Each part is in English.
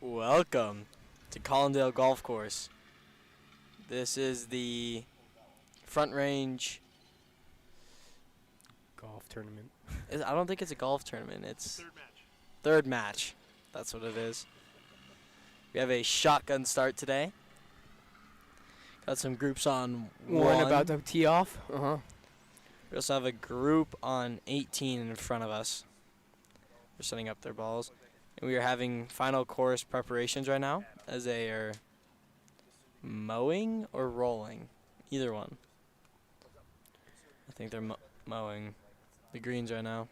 Welcome to Collindale Golf Course. This is the Front Range. Golf tournament. I don't think it's a golf tournament. It's third match. That's what it is. We have a shotgun start today. Got some groups on One one. about to tee off. We also have a group on 18 in front of us. They're setting up their balls. And we are having final course preparations right now as they are mowing or rolling. Either one. I think they're mowing the greens right now.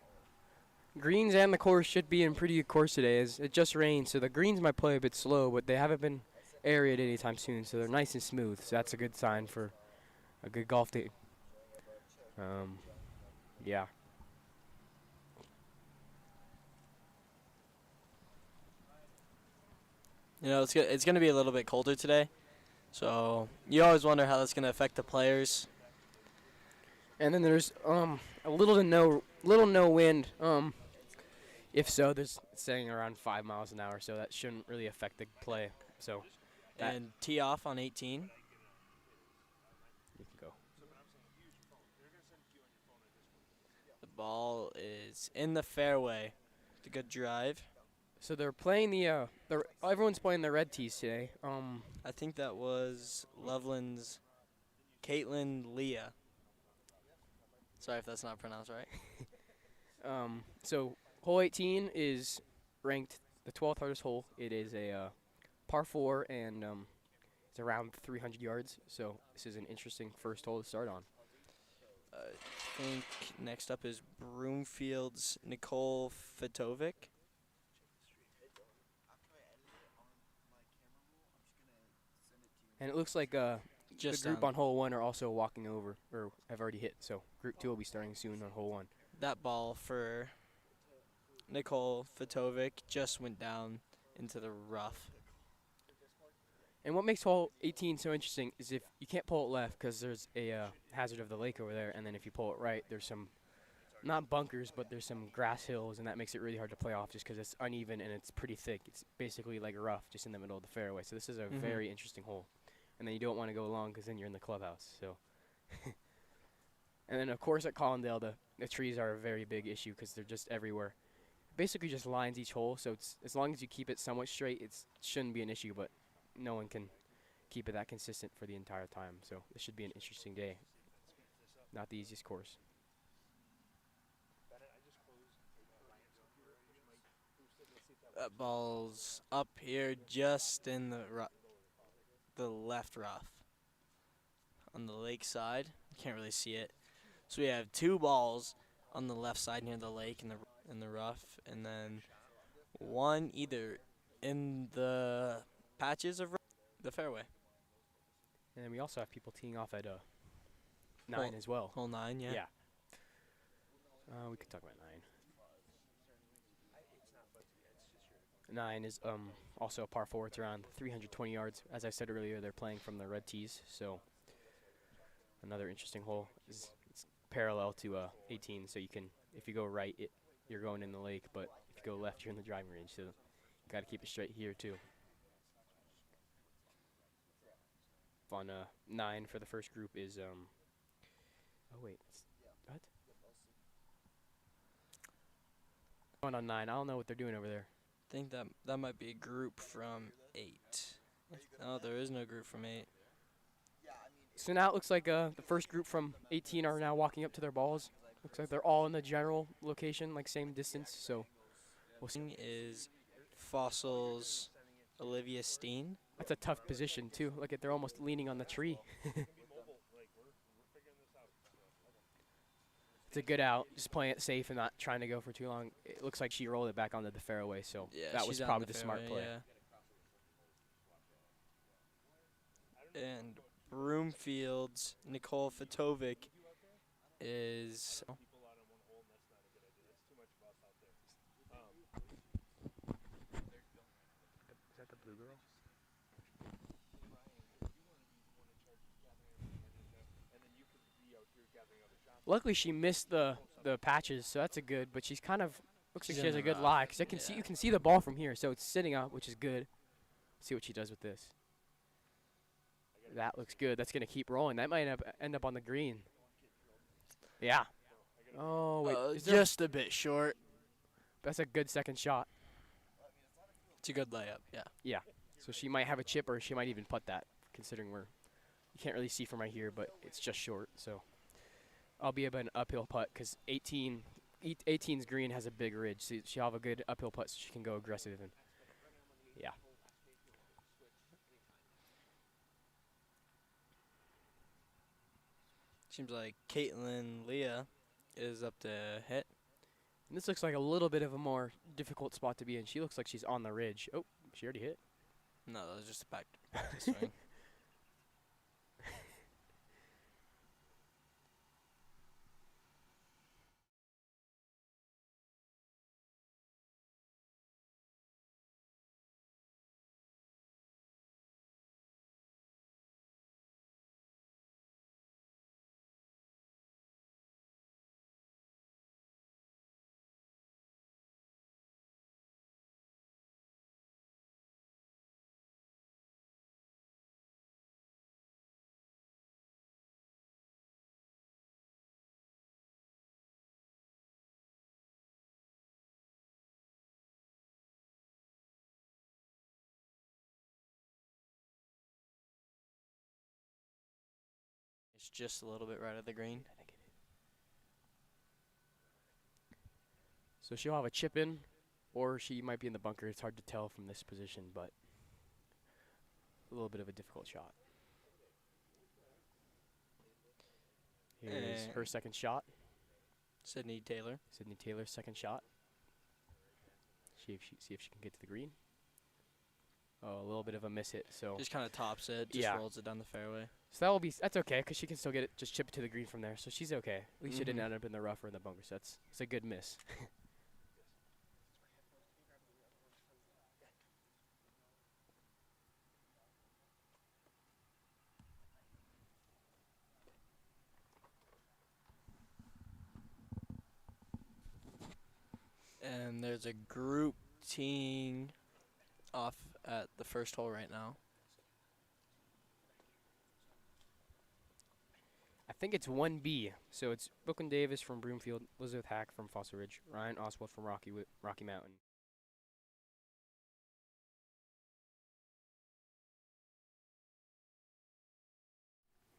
Greens and the course should be in pretty good course today. As it just rained, so the greens might play a bit slow, but they haven't been aerated anytime soon, so they're nice and smooth. So that's a good sign for a good golf day. Yeah. You know, it's going to be a little bit colder today. So you always wonder how that's going to affect the players. And then there's a little to no wind. If so, there's it's saying around 5 miles an hour, so that shouldn't really affect the play. So And tee off on 18. you can go. The ball is in the fairway. It's a good drive. So they're playing everyone's playing the red tees today. I think that was Loveland's Caitlin Leah. Sorry if that's not pronounced right. So hole 18 is ranked the 12th hardest hole. It is a par 4 and it's around 300 yards. So this is an interesting first hole to start on. I think next up is Broomfield's Nicole Fitovic. And it looks like the Just group down. on hole 1 are also walking over or have already hit. So group 2 will be starting soon on hole 1. That ball for Nicole Fitovic just went down into the rough. And what makes hole 18 so interesting is if you can't pull it left because there's a hazard of the lake over there, and then if you pull it right, there's some, not bunkers, but there's some grass hills, and that makes it really hard to play off just because it's uneven and it's pretty thick. It's basically like rough just in the middle of the fairway. So this is a very interesting hole. And then you don't want to go long because then you're in the clubhouse. So, and then of course at Collindale, the trees are a very big issue because they're just everywhere. Basically just lines each hole, so it's as long as you keep it somewhat straight, it shouldn't be an issue, but no one can keep it that consistent for the entire time. So this should be an interesting day. Not the easiest course. That ball's up here just in the left rough. On the lake side. You can't really see it. So we have two balls on the left side near the lake in the rough, and then one either in the patches of the fairway. And then we also have people teeing off at 9 as well. Hole 9, yeah. We could talk about 9. 9 is also a par 4. It's around 320 yards. As I said earlier, they're playing from the red tees. So another interesting hole. It's parallel to 18. So you can, if you go right, you're going in the lake. But if you go left, you're in the driving range. So you got to keep it straight here too. On 9 for the first group is oh wait, what? Going on 9. I don't know what they're doing over there. I think that might be a group from 8. No, there is no group from 8. So now it looks like the first group from 18 are now walking up to their balls. Looks like they're all in the general location, like same distance. So we'll see. Is Fossil's Olivia Steen. That's a tough position too. Look at, they're almost leaning on the tree. It's a good out, just playing it safe and not trying to go for too long. It looks like she rolled it back onto the fairway, so Yeah, that was she's out in probably the the smart fairway, play. Yeah. And Broomfield's Nicole Fitovic is. Is that the blue girl? Luckily, she missed the patches, so that's a good. But she's kind of looks like She's she in has the a good rough, lie because you can see the ball from here, so it's sitting up, which is good. See what she does with this. That looks good. That's gonna keep rolling. That might end up on the green. Yeah. Oh wait, is there Just a bit short. that's a good second shot. It's a good layup. Yeah. Yeah. So she might have a chip, or she might even putt that, considering you can't really see from right here, but it's just short. So I'll be about an uphill putt because 18's green has a big ridge, so she'll have a good uphill putt, so she can go aggressive and yeah. Seems like Caitlin Leah is up to hit. And this looks like a little bit of a more difficult spot to be in. She looks like she's on the ridge. Oh, she already hit. No, that was just a practice swing. It's just a little bit right of the green. So she'll have a chip in, or she might be in the bunker. It's hard to tell from this position, but a little bit of a difficult shot. Here's her second shot. Sydney Taylor. Sydney Taylor's second shot. See if she can get to the green. Oh, a little bit of a miss hit. So Just kind of tops it. Just Yeah. rolls it down the fairway. so that's okay, because she can still get it, just chip it to the green from there. So she's okay. At least she didn't Mhm. end up in the rough or in the bunker. So it's a good miss. And there's a group teeing off at the first hole right now. I think it's 1B. So it's Brooklyn Davis from Broomfield, Elizabeth Hack from Fossil Ridge, Ryan Oswald from Rocky Mountain.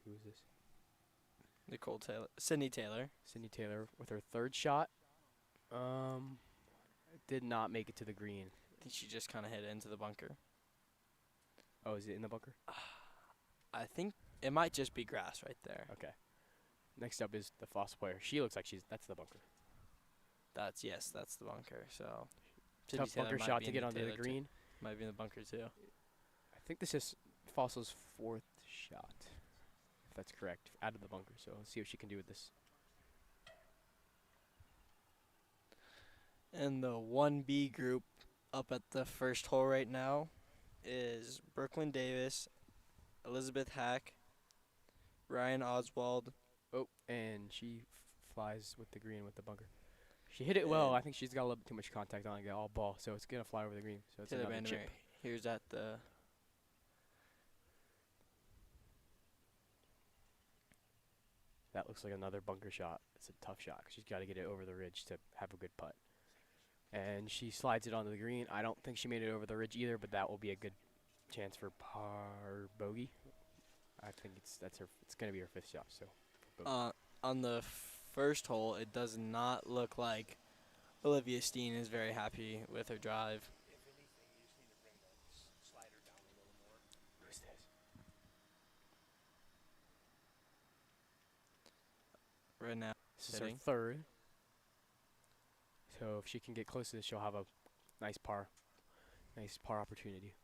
Who's this? Nicole Taylor. Sydney Taylor. Sydney Taylor with her third shot. Did not make it to the green. I think she just kind of hit it into the bunker. Oh, is it in the bunker? I think it might just be grass right there. Okay. Next up is the Fossil player. She looks like that's the bunker. That's the bunker. So Tough Sydney Taylor bunker might shot be to in get onto the Taylor too. green. Might be in the bunker too. I think this is Fossil's fourth shot, if that's correct, out of the bunker. So let's see what she can do with this. And the 1B group up at the first hole right now is Brooklyn Davis, Elizabeth Hack, Ryan Oswald. Oh, and she flies with the green with the bunker. She hit it well. And I think she's got a little bit too much contact on it, got all ball, so it's gonna fly over the green. So it's Taylor another Vandermeer. chip. Here's at the That looks like another bunker shot. It's a tough shot 'cause she's got to get it over the ridge to have a good putt. And she slides it onto the green. I don't think she made it over the ridge either, but that will be a good chance for par bogey. I think it's gonna be her fifth shot. So on the first hole, it does not look like Olivia Steen is very happy with her drive. who's this? Right now. This is her Hitting. third. So if she can get close to this, she'll have a nice par opportunity.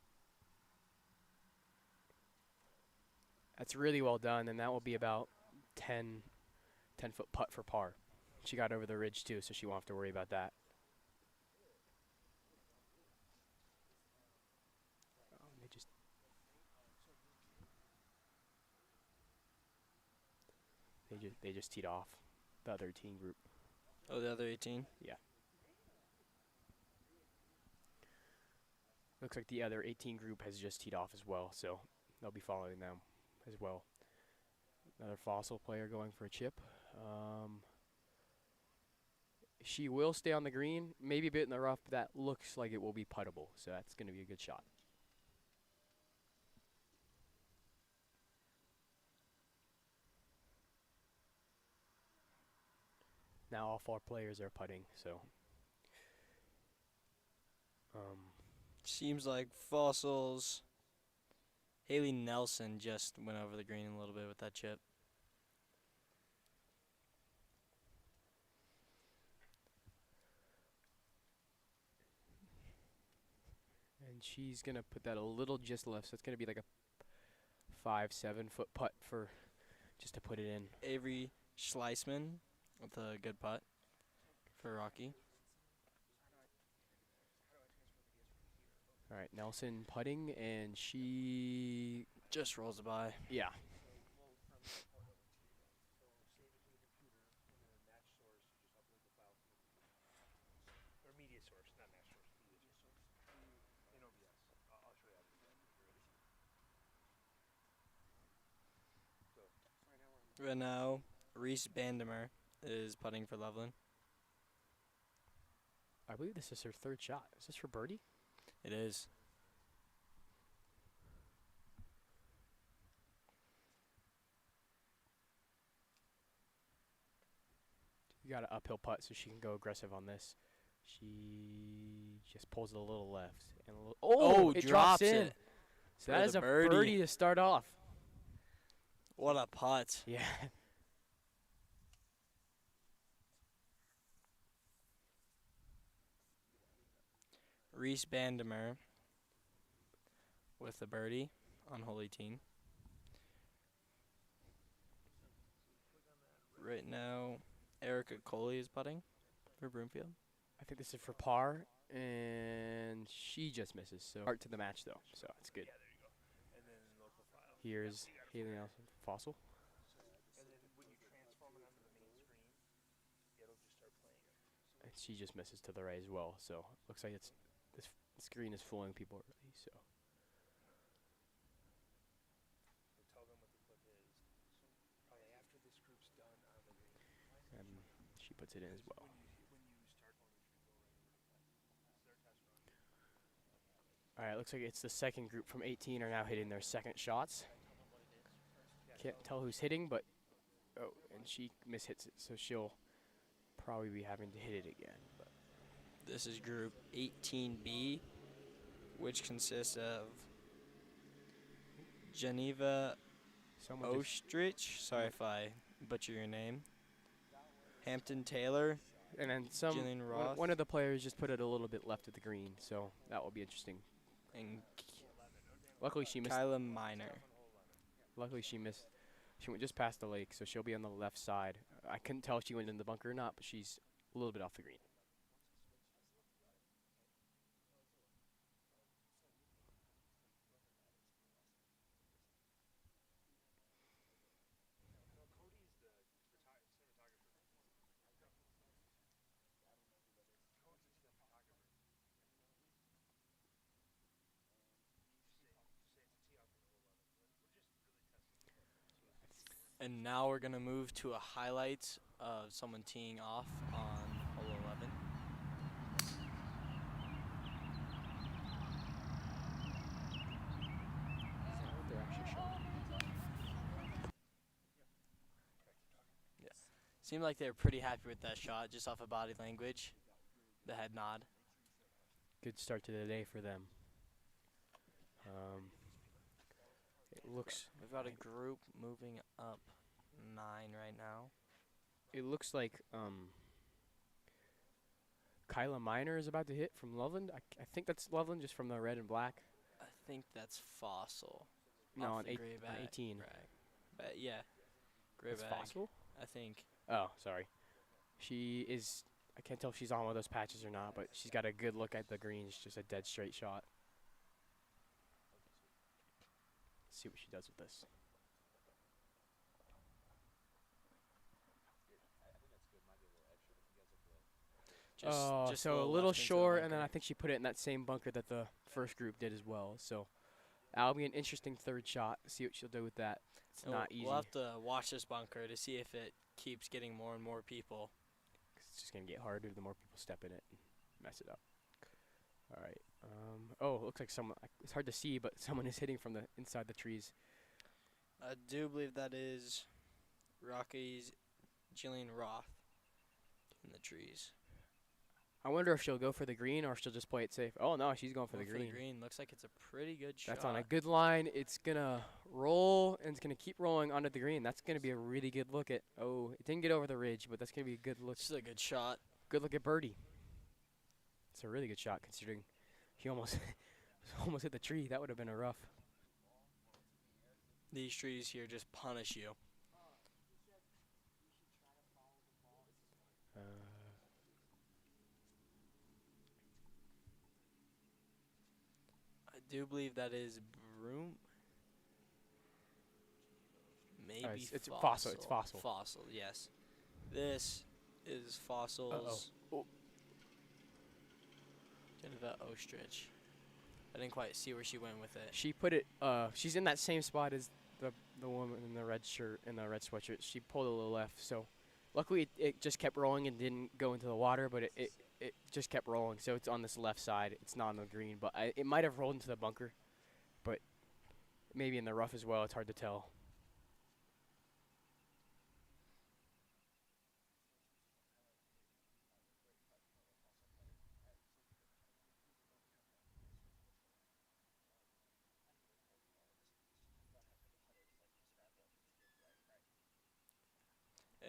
That's really well done, and that will be about 10-foot putt for par. She got over the ridge too, so she won't have to worry about that. Oh, they just teed off the other team group. Oh, the other 18. Yeah. Looks like the other 18 group has just teed off as well, so they'll be following them as well. Another Fossil player going for a chip. She will stay on the green, maybe a bit in the rough, but that looks like it will be puttable, so that's going to be a good shot. Now all 4 players are putting, so Seems like Fossils. Haley Nelson just went over the green a little bit with that chip. and she's going to put that a little just left, so it's going to be like a 5-7 foot putt for just to put it in. Avery Schleisman with a good putt for Rocky. All right, Nelson putting, and she, Just rolls it by. yeah. Right now, Reese Bandemer is putting for Loveland. I believe this is her 3rd shot. Is this for birdie? It is. You got an uphill putt, so she can go aggressive on this. She just pulls it a little left. And a little it drops in. it. So for that is the a birdie. birdie to start off. What a putt. Yeah. Reese Bandemer with the birdie on hole 18. Right now, Erica Coley is putting for Broomfield. I think this is for par, and she just misses. So hard to the match, though, so it's good. Here's Haley Nelson, Fossil. And she just misses to the right as well, so looks like it's this screen is fooling people already, so. And she puts it in as well. All right, looks like it's the second group from 18 are now hitting their second shots. Can't tell who's hitting, but oh, and she mishits it, so she'll probably be having to hit it again. But This is Group 18B, which consists of Geneva someone just, Ostrich. Sorry if I butcher your name. Hampton Taylor. and then Jillian Roth. one of the players just put it a little bit left of the green, so that will be interesting. And Luckily she missed. Kyla Miner. Luckily she missed. She went just past the lake, so she'll be on the left side. I couldn't tell if she went in the bunker or not, but she's a little bit off the green. And now we're going to move to a highlight of someone teeing off on hole 11. Is that what they're actually showing? Seemed like they were pretty happy with that shot, just off of body language. The head nod. Good start to the day for them. It looks. We've got a group moving up 9 right now. It looks like Kyla Miner is about to hit from Loveland. I think that's Loveland, just from the red and black. I think that's Fossil. No, off on, the eight, gray on bag 18. rag. But yeah, gray It's bag. Fossil? I think. Oh, sorry. She is. I can't tell if she's on one of those patches or not, but she's got a good look at the greens. Just a dead straight shot. Let's see what she does with this. Just So a go little left into the short, and then I bunker. think she put it in that same bunker that the first group did as well. So that'll be an interesting third shot. See what she'll do with that. It's And not easy. We'll have to watch this bunker to see if it keeps getting more and more people. 'Cause it's just gonna get harder the more people step in it and mess it up. All right. Oh, it looks like someone. It's hard to see, but someone is hitting from the inside the trees. I do believe that is Rocky's Jillian Roth in the trees. I wonder if she'll go for the green or if she'll just play it safe. Oh no, she's going for the Going green. green. Looks like it's a pretty good shot. That's on a good line. It's gonna roll and it's gonna keep rolling onto the green. That's gonna be a really good look at. Oh, it didn't get over the ridge, but that's gonna be a good look. This is a good shot. Good look at birdie. It's a really good shot considering he almost almost hit the tree. That would have been a rough. These trees here just punish you. Uh, I do believe that is Broom. Maybe it's fossil. Fossil, it's Fossil. Fossil, yes. This is Fossil's Oh. Geneva Ostrich. I didn't quite see where she went with it. She put it. She's in that same spot as the woman in the red shirt and the red sweatshirt. She pulled a little left. So, luckily it just kept rolling and didn't go into the water. But it just kept rolling. So it's on this left side. It's not on the green. But it might have rolled into the bunker. But maybe in the rough as well. It's hard to tell.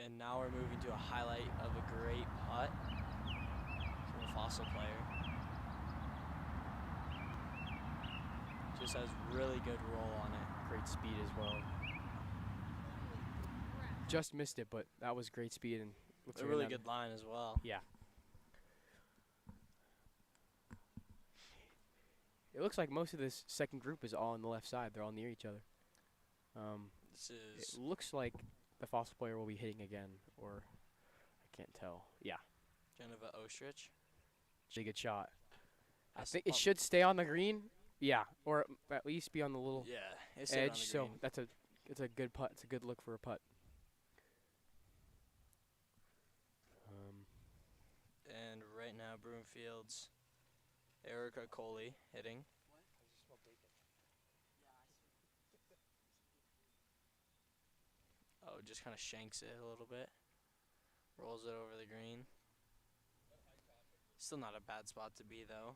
And now we're moving to a highlight of a great putt from a Fossil player. Just has really good roll on it. Great speed as well. Just missed it, but that was great speed and looks A like really another- good line as well. Yeah. It looks like most of this second group is all on the left side. They're all near each other. This It is looks like the Fossil player will be hitting again, or I can't tell. Yeah, Geneva Ostrich. really good shot. I Has think to it should stay on the green. Yeah, or at least be on the little Yeah, it's stayed on edge. the So green. it's a good putt. It's a good look for a putt. And right now, Broomfield's Erica Coley hitting. Oh, just kind of shanks it a little bit. Rolls it over the green. Still not a bad spot to be, though.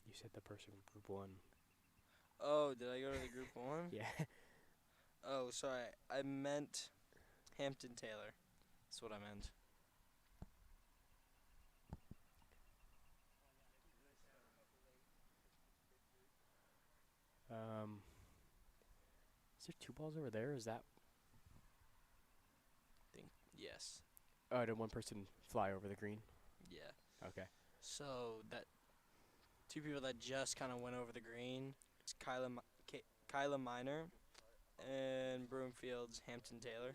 You said the person from Group 1. Oh, did I go to the group one? Yeah. Oh, sorry. I meant Hampton Taylor. That's what I meant. Is there two balls over there? Is that? Yes. Oh, did one person fly over the green? Yeah. Okay. So that two people that just kind of went over the green. It's Kyla Miner and Broomfield's Hampton Taylor.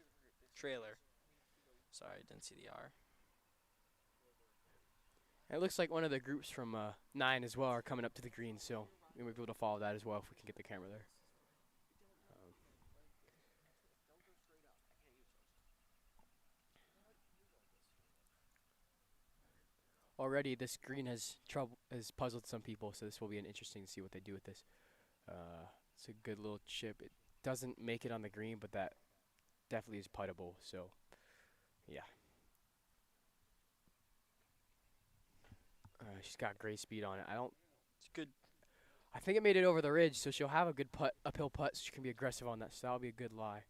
Trailer. Sorry, I didn't see the R. It looks like one of the groups from 9 as well are coming up to the green, so we might be able to follow that as well if we can get the camera there. Already, this green has puzzled some people, so this will be interesting to see what they do with this. It's a good little chip. It doesn't make it on the green, but that definitely is puttable. So, yeah. She's got great speed on it. It's good. I think it made it over the ridge, so she'll have a good putt, uphill putt. So she can be aggressive on that. So that'll be a good lie.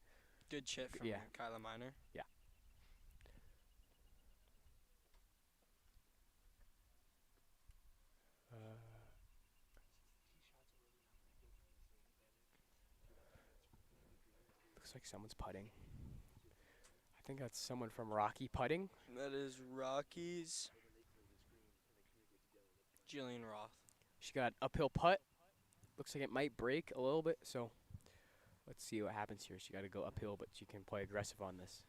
Good chip from Yeah. Kyla Miner. Yeah. Looks like someone's putting. I think that's someone from Rocky putting. That is Rockies. Jillian Roth. She got uphill putt. Looks like it might break a little bit, so let's see what happens here. She got to go uphill, but she can play aggressive on this.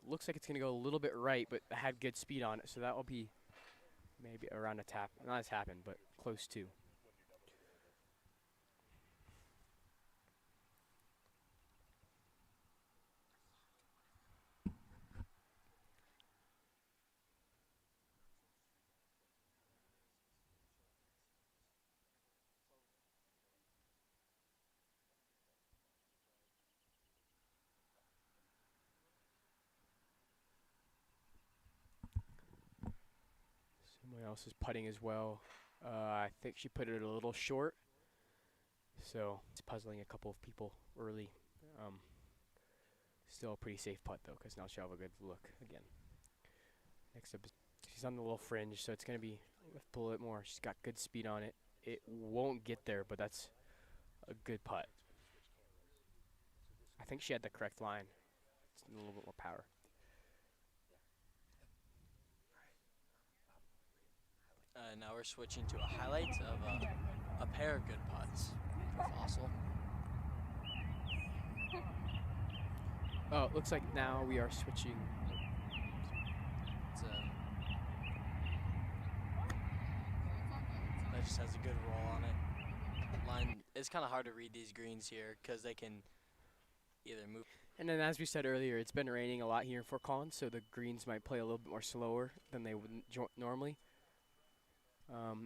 looks like it's going to go a little bit right, but had good speed on it, so that will be maybe around a tap. Not a tap in, but close to. Someone else is putting as well. I think she put it a little short, so it's puzzling a couple of people early. Still a pretty safe putt though, because now she'll have a good look again. Next up, she's on the little fringe, so it's gonna be a little bit more. She's got good speed on it. It won't get there, but that's a good putt. I think she had the correct line. It's a little bit more power. Now we're switching to a highlight of a pair of good putts for Fossil. Oh, it looks like now we are switching. It's that just has a good roll on it. Line. It's kind of hard to read these greens here because they can either move. And then, as we said earlier, it's been raining a lot here in Fort Collins, so the greens might play a little bit more slower than they would normally.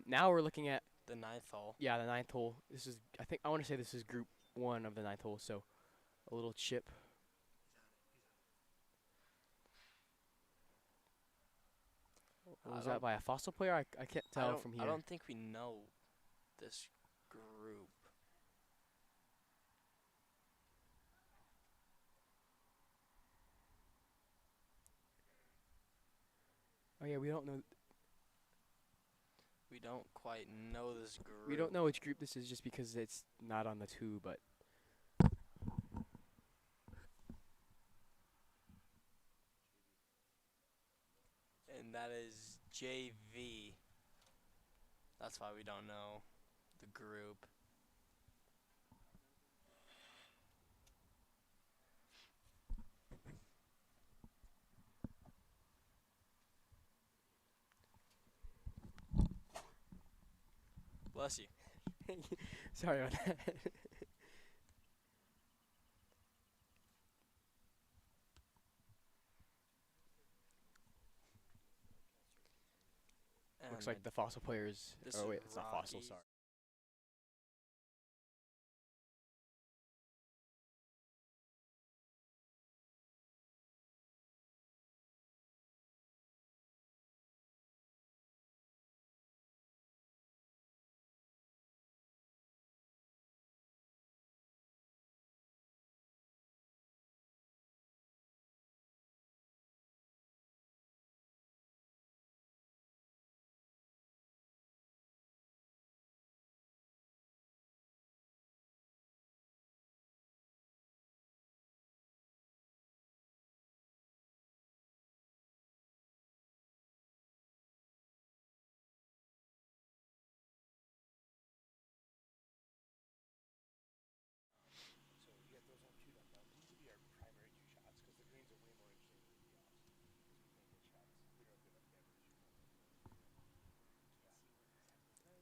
Now we're looking at The 9th hole. the 9th hole. This is, I want to say this is group 1 of the 9th hole, so a little chip. Was that by a Fossil player? I can't tell from here. I don't think we know this group. Oh yeah, we don't know. We don't quite know this group. We don't know which group this is just because it's not on the 2, but And that is JV. That's why we don't know the group. Bless you. sorry about that. Looks like the Fossil players. Oh wait, it's not Fossil. Sorry.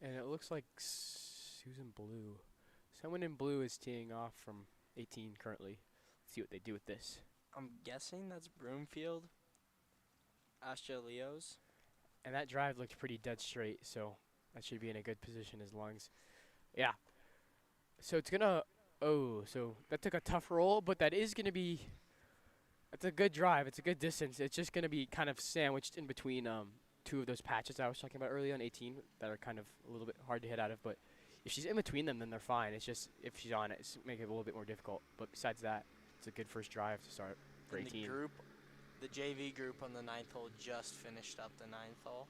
And it looks like Susan Blue. Someone in blue is teeing off from 18 currently. Let's see what they do with this. I'm guessing that's Broomfield. Astra Leos. And that drive looked pretty dead straight, so that should be in a good position as long as. Yeah. So it's gonna. Oh, so that took a tough roll, but that is gonna be. That's a good drive. It's a good distance. It's just gonna be kind of sandwiched in between 2 of those patches I was talking about earlier on 18 that are kind of a little bit hard to hit out of. But if she's in between them, then they're fine. It's just if she's on it, it's make it a little bit more difficult. But besides that, it's a good first drive to start for And 18. the group, the JV group on the 9th hole just finished up the 9th hole.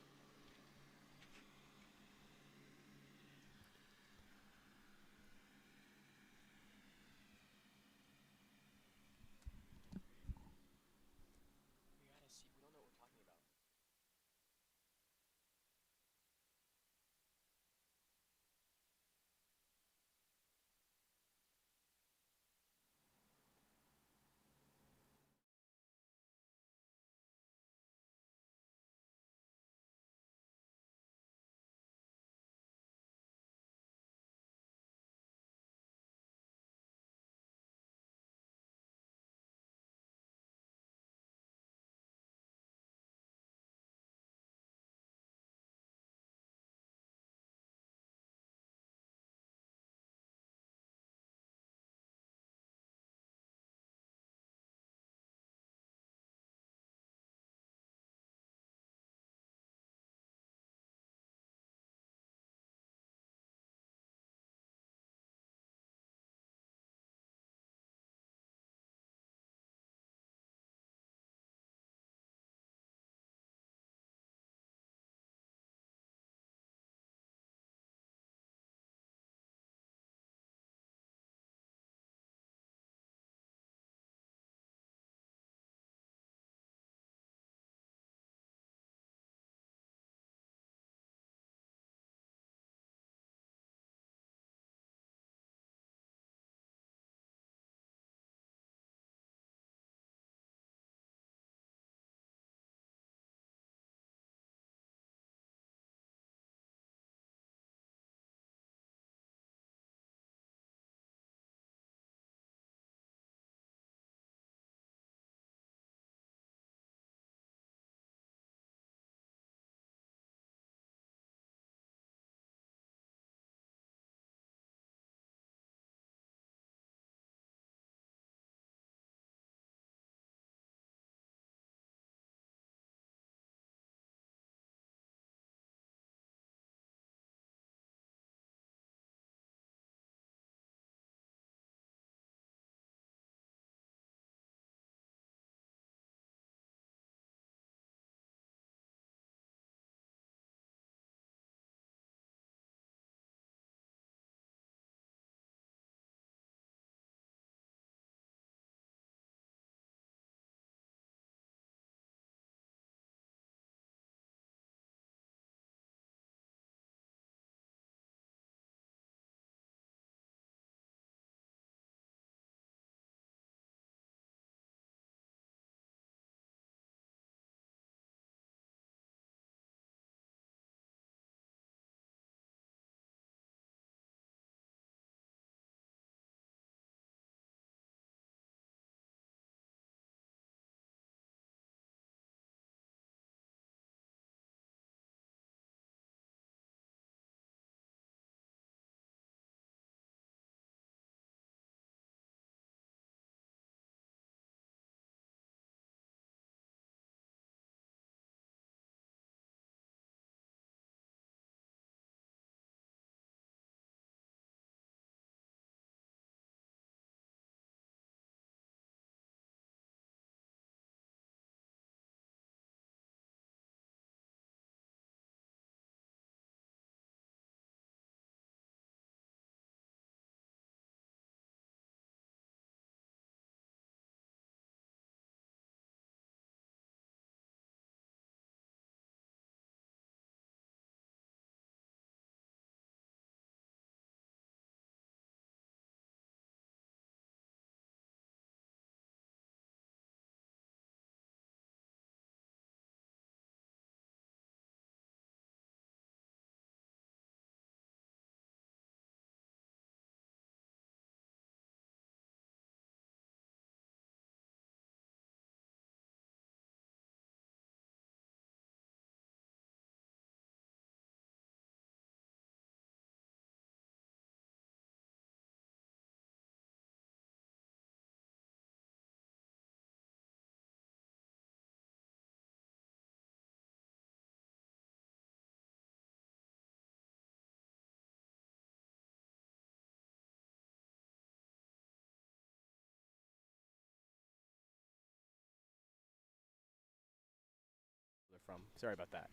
from. Sorry about that.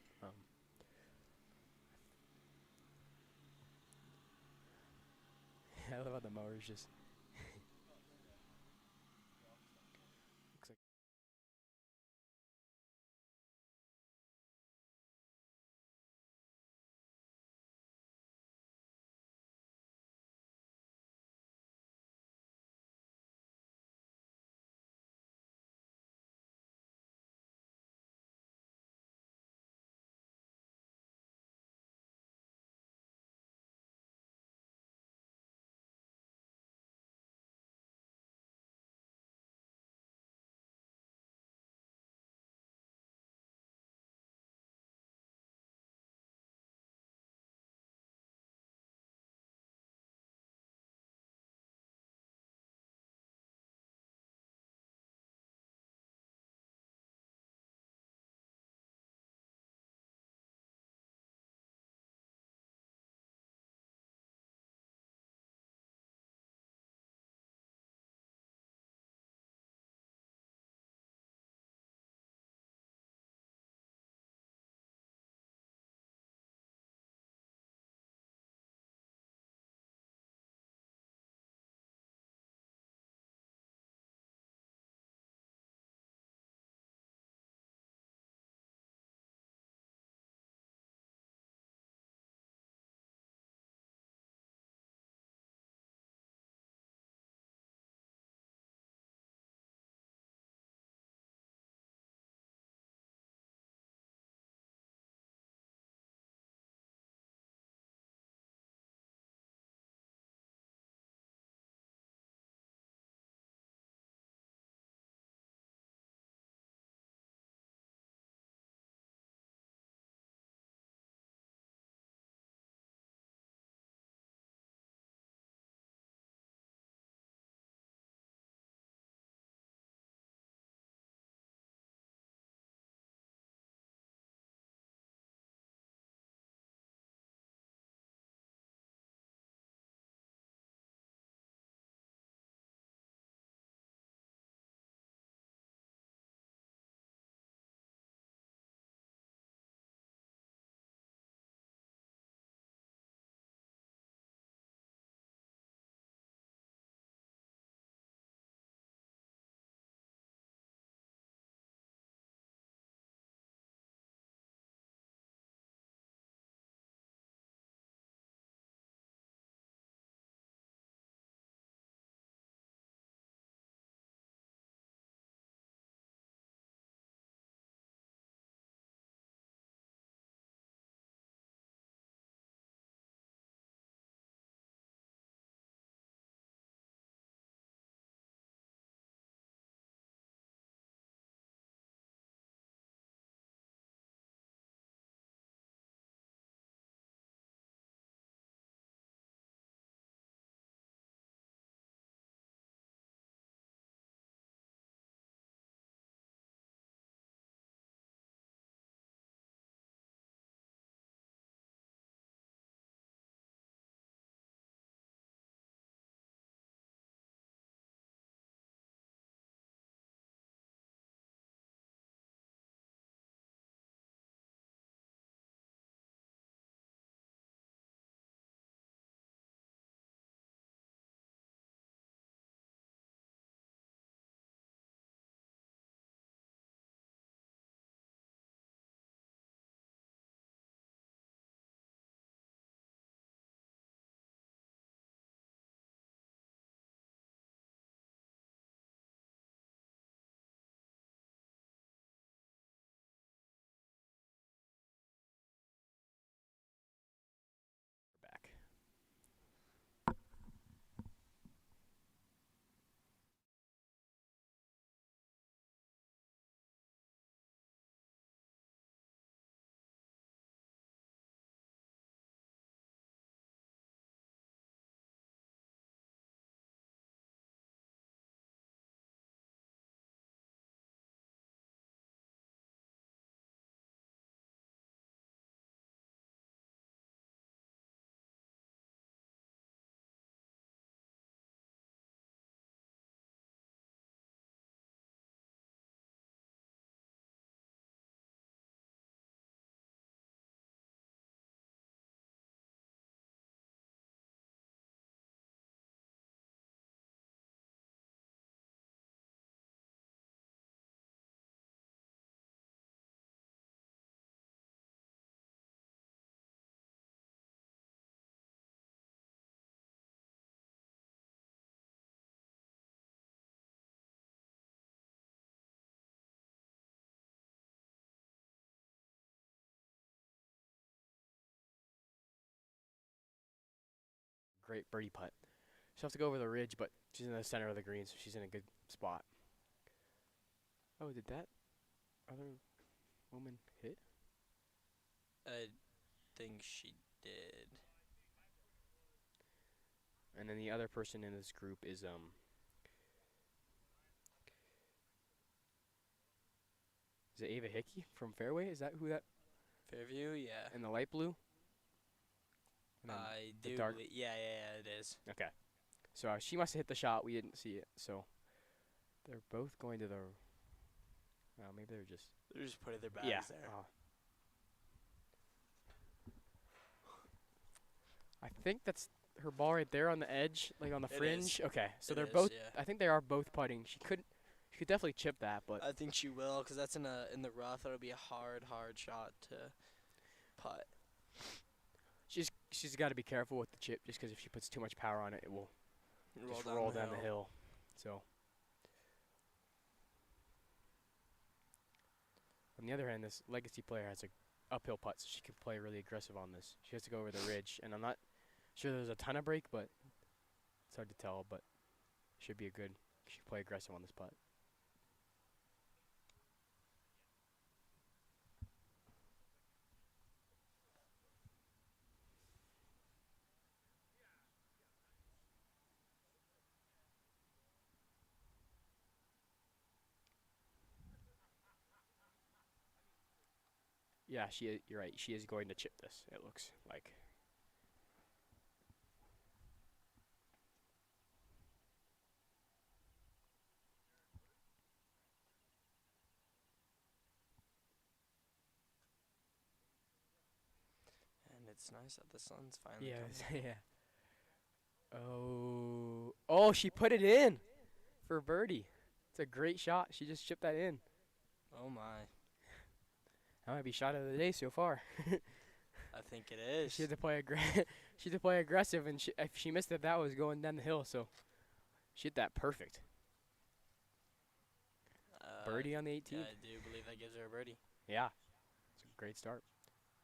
I love how the mower's just great birdie putt. She'll have to go over the ridge, but she's in the center of the green, so she's in a good spot. Oh, did that other woman hit? I think she did. And then the other person in this group is is it Ava Hickey from Fairway? Is that who that Fairview, yeah. in the light blue? And then I the do. dark. Yeah, it is. Okay. So she must have hit the shot. We didn't see it. So they're both going to the. Maybe they're just. They're just putting their bags there. I think that's her ball right there on the edge, like on the It fringe. is. Okay, so It they're is, both. yeah. I think they are both putting. She could definitely chip that, but I think she will, because that's in the rough. That'll be a hard shot to putt. she's got to be careful with the chip, just because if she puts too much power on it, it will just roll down the hill. So. On the other hand, this legacy player has a uphill putt, so she can play really aggressive on this. She has to go over the ridge, and I'm not sure there's a ton of break, but it's hard to tell. But should be she can play aggressive on this putt. Yeah, you're right. She is going to chip this, it looks like. And it's nice that the sun's finally coming. Yeah. Oh, she put it in for birdie. It's a great shot. She just chipped that in. Oh, my. That might be shot of the day so far. I think it is. She had to play she had to play aggressive, and if she missed it, that was going down the hill. So she hit that perfect. Birdie on the 18th. Yeah, I do believe that gives her a birdie. Yeah, it's a great start.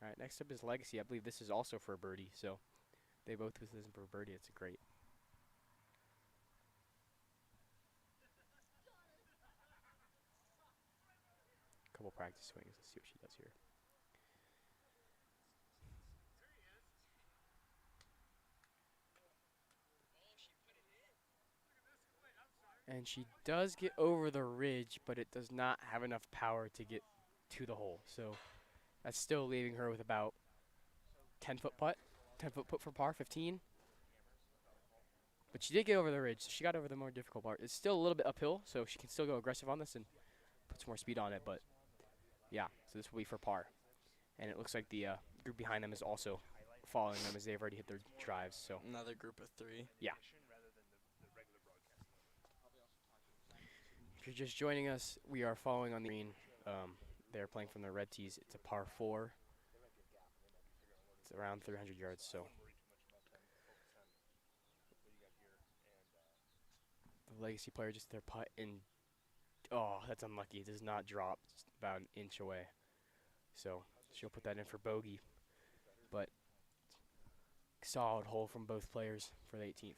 All right, next up is Legacy. I believe this is also for a birdie. So they both position for a birdie. It's a great. Couple practice swings. Let's see what she does here. And she does get over the ridge, but it does not have enough power to get to the hole. So that's still leaving her with about 10-foot putt. 10-foot putt for par, 15. But she did get over the ridge. So she got over the more difficult part. It's still a little bit uphill, so she can still go aggressive on this and put some more speed on it. But yeah, so this will be for par. And it looks like the group behind them is also following them as they've already hit their drives. So Another group of 3. yeah. If you're just joining us, we are following on the green. They're playing from the red tees. It's a par 4. It's around 300 yards, so. The legacy player just their putt, and oh, that's unlucky. It does not drop. It's about an inch away. So she'll put that in for bogey. But solid hole from both players for the 18th.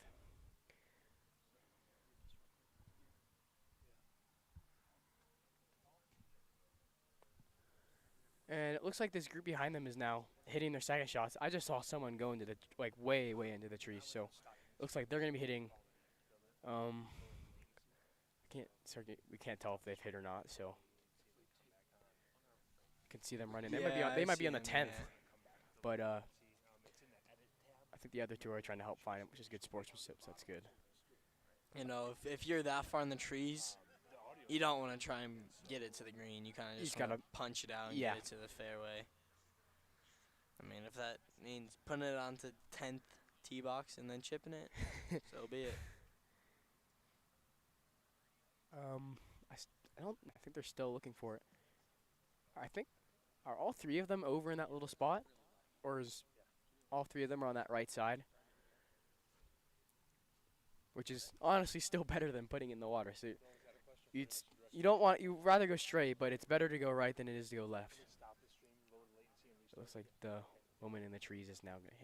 And it looks like this group behind them is now hitting their second shots. I just saw someone go into the way into the trees. So it looks like they're going to be hitting. We can't tell if they've hit or not. So you can see them running. They might be on the 10th, but I think the other two are trying to help find them, which is good sportsmanship. So that's good. You know, if you're that far in the trees, you don't want to try and get it to the green. You kind of just got to punch it out and get it to the fairway. I mean, if that means putting it onto 10th tee box and then chipping it, so be it. I think they're still looking for it. Are all 3 of them over in that little spot, or is all 3 of them are on that right side? Which is honestly still better than putting it in the water. So you'd rather go straight, but it's better to go right than it is to go left. It looks like the woman in the trees is now going to hit.